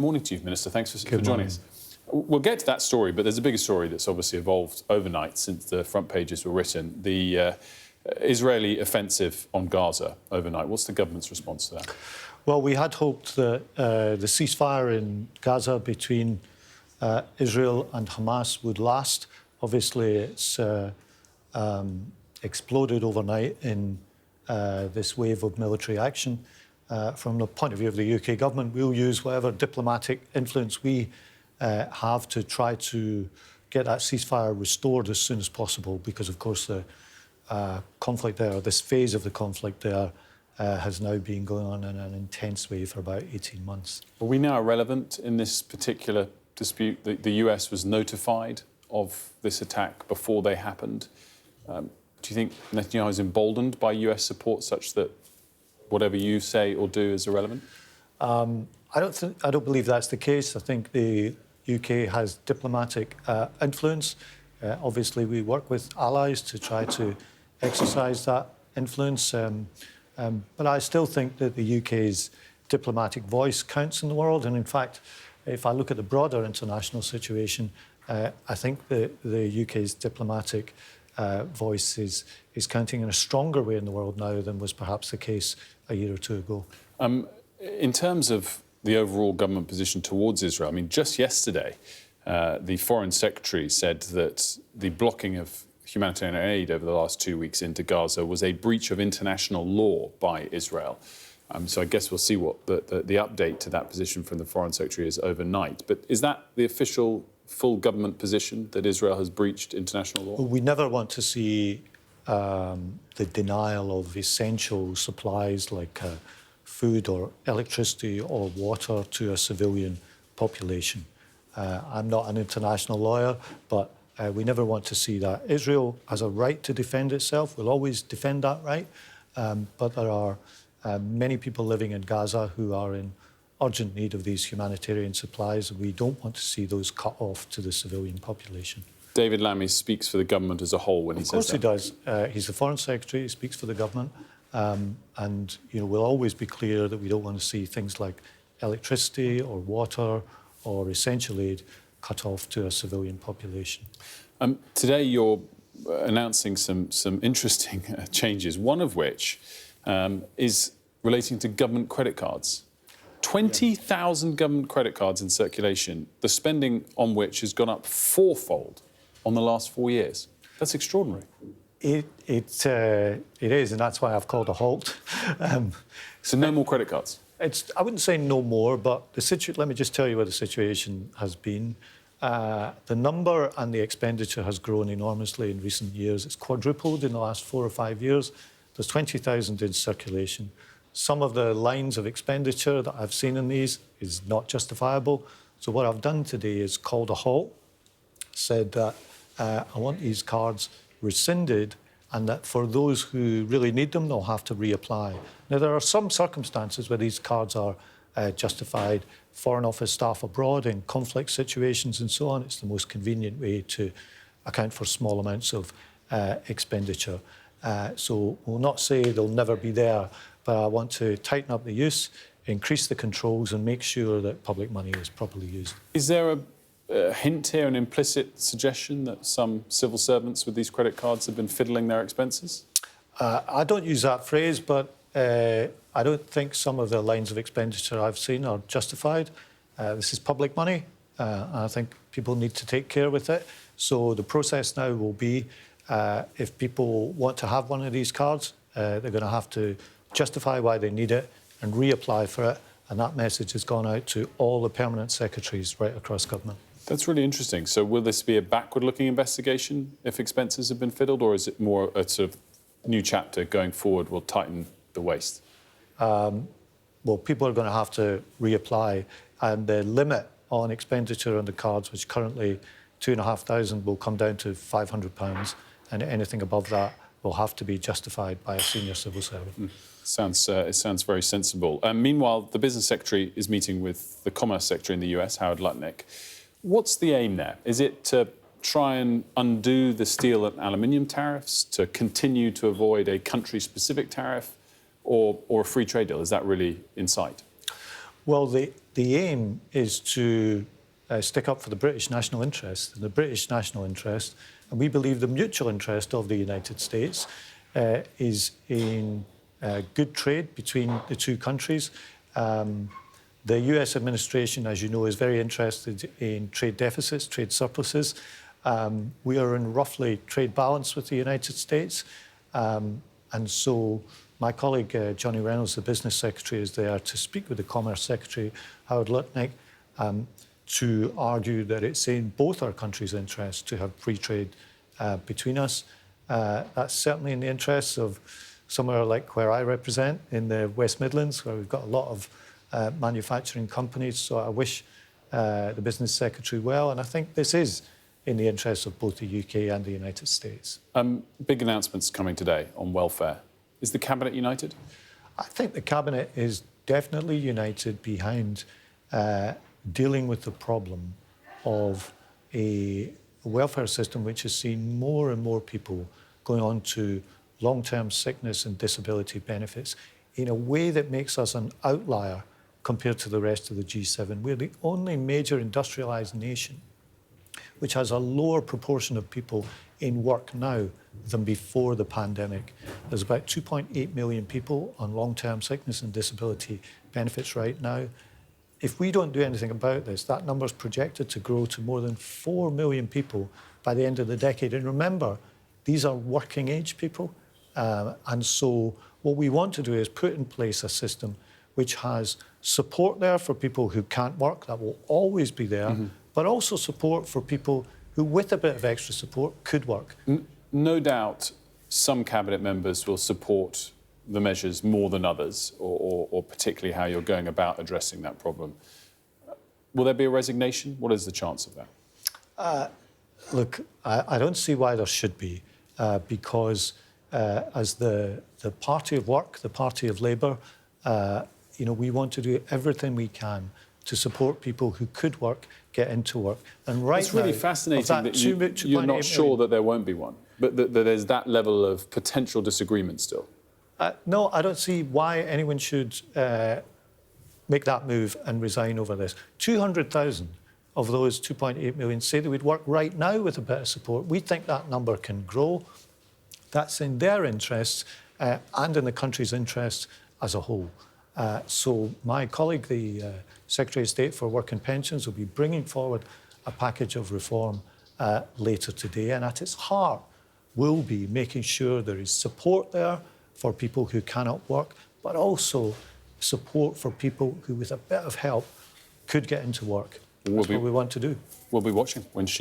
Morning to you, Minister. Thanks for joining us. We'll get to that story, but there's a bigger story that's obviously evolved overnight since the front pages were written. The Israeli offensive on Gaza overnight. What's the government's response to that? Well, we had hoped that the ceasefire in Gaza between Israel and Hamas would last. Obviously, it's exploded overnight in this wave of military action. From the point of view of the UK government, we'll use whatever diplomatic influence we have to try to get that ceasefire restored as soon as possible, because, of course, the conflict there, this phase of the conflict there, has now been going on in an intense way for about 18 months. Are we now irrelevant in this particular dispute? The US was notified of this attack before they happened. Do you think Netanyahu is emboldened by US support such that whatever you say or do is irrelevant? I don't believe that's the case. I think the UK has diplomatic influence. Obviously, we work with allies to try to exercise that influence. But I still think that the UK's diplomatic voice counts in the world. And in fact, if I look at the broader international situation, I think that the UK's diplomatic voice is counting in a stronger way in the world now than was perhaps the case a year or two ago. In terms of the overall government position towards Israel, I mean, just yesterday, the Foreign Secretary said that the blocking of humanitarian aid over the last 2 weeks into Gaza was a breach of international law by Israel. So I guess we'll see what the update to that position from the Foreign Secretary is overnight. But is that the official full government position, that Israel has breached international law? Well, we never want to see the denial of essential supplies like food or electricity or water to a civilian population. I'm not an international lawyer, but we never want to see that. Israel has a right to defend itself. We'll always defend that right. But there are many people living in Gaza who are in urgent need of these humanitarian supplies, and we don't want to see those cut off to the civilian population. David Lammy speaks for the government as a whole when he says that. Of course he does. He's the Foreign Secretary. He speaks for the government. And we'll always be clear that we don't want to see things like electricity or water or essential aid cut off to a civilian population. Today you're announcing some interesting changes, one of which is relating to government credit cards. 20,000 government credit cards in circulation, the spending on which has gone up fourfold on the last 4 years. That's extraordinary. It is, and that's why I've called a halt. So no more credit cards? I wouldn't say no more, but let me just tell you what the situation has been. The number and the expenditure has grown enormously in recent years. It's quadrupled in the last 4 or 5 years. There's 20,000 in circulation. Some of the lines of expenditure that I've seen in these is not justifiable. So what I've done today is called a halt, said that I want these cards rescinded, and that for those who really need them, they'll have to reapply. Now, there are some circumstances where these cards are justified. Foreign Office staff abroad in conflict situations and so on. It's the most convenient way to account for small amounts of expenditure. So we'll not say they'll never be there, but I want to tighten up the use, increase the controls and make sure that public money is properly used. Is there a hint here, an implicit suggestion that some civil servants with these credit cards have been fiddling their expenses? I don't use that phrase, but I don't think some of the lines of expenditure I've seen are justified. This is public money, and I think people need to take care with it. So the process now will be, if people want to have one of these cards, they're going to have to justify why they need it and reapply for it. And that message has gone out to all the permanent secretaries right across government. That's really interesting. So will this be a backward-looking investigation if expenses have been fiddled, or is it more a sort of new chapter going forward will tighten the waist? Well, people are going to have to reapply, and the limit on expenditure on the cards, which currently £2,500, will come down to £500, and anything above that will have to be justified by a senior civil servant. It sounds very sensible. Meanwhile, the Business Secretary is meeting with the Commerce Secretary in the US, Howard Lutnick. What's the aim there? Is it to try and undo the steel and aluminium tariffs, to continue to avoid a country-specific tariff, or a free trade deal? Is that really in sight? Well, the the aim is to stick up for the British national interest, and the British national interest, and we believe the mutual interest of the United States is in good trade between the two countries. The US administration, as you know, is very interested in trade deficits, trade surpluses. We are in roughly trade balance with the United States. And so my colleague, Johnny Reynolds, the business secretary, is there to speak with the Commerce Secretary, Howard Lutnick, to argue that it's in both our countries' interests to have free trade between us. That's certainly in the interests of somewhere like where I represent, in the West Midlands, where we've got a lot of manufacturing companies. So I wish the business secretary well, and I think this is in the interests of both the UK and the United States. Big announcements coming today on welfare. Is the Cabinet united? I think the Cabinet is definitely united behind dealing with the problem of a welfare system which has seen more and more people going on to long-term sickness and disability benefits in a way that makes us an outlier compared to the rest of the G7. We're the only major industrialised nation which has a lower proportion of people in work now than before the pandemic. There's about 2.8 million people on long-term sickness and disability benefits right now. If we don't do anything about this, that number is projected to grow to more than 4 million people by the end of the decade. And remember, these are working age people. And so what we want to do is put in place a system which has support there for people who can't work, that will always be there, but also support for people who, with a bit of extra support, could work. No doubt some Cabinet members will support the measures more than others, or particularly how you're going about addressing that problem. Will there be a resignation? What is the chance of that? Look, I don't see why there should be, because as the party of work, the party of Labour, we want to do everything we can to support people who could work, get into work. And right it's really now, fascinating that you're not sure that there won't be one, but that there's that level of potential disagreement still. No, I don't see why anyone should make that move and resign over this. 200,000 of those 2.8 million say they would work right now with a bit of support. We think that number can grow. That's in their interests and in the country's interests as a whole. So my colleague, the Secretary of State for Work and Pensions, will be bringing forward a package of reform later today. And at its heart will be making sure there is support there for people who cannot work, but also support for people who, with a bit of help, could get into work. That's what we want to do. We'll be watching when she